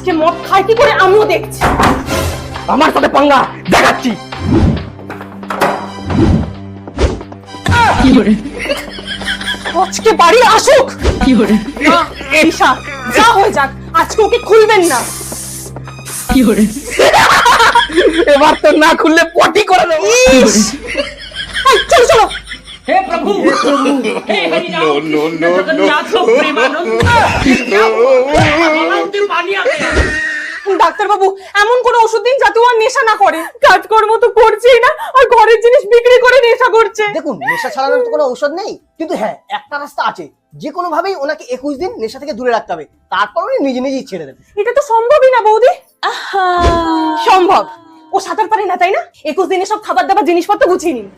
আজকে মদ খায় কি করে আমিও দেখছি। আমার সাথে পাঙ্গা দেখাচ্ছি। আজকে বাড়ি আসুক। না, ঈশা, যা হয়ে যাক, আজকে ওকে খুলবেন না। এবার তো না খুললে পটি করে দেবো। ইস! এই, চলো চলো। हे प्रभु हे हरि राम जगन्नाथ प्रेमानंद पानी आ गया। ডাক্তার বাবু, এমন কোন ওষুধ দিন যাতে ও আর নেশা না করে। কাজকর্ম তো করছেই না, আর ঘরের জিনিস বিক্রি করে নেশা করছে। দেখুন, নেশা ছাড়ানোর তো কোনো ঔষধ নেই, কিন্তু হ্যাঁ একটা রাস্তা আছে। যে কোনো ভাবেই ওনাকে 21 দিন নেশা থেকে দূরে রাখতে হবে, তারপর উনি নিজে নিজেই ছেড়ে দেবেন। এটা তো সম্ভবই না বৌদি। সম্ভব। ও সাঁতার পারে না, তাই না? 21 দিনে সব খাবার দাবার জিনিসপত্র গুছিয়ে নিন।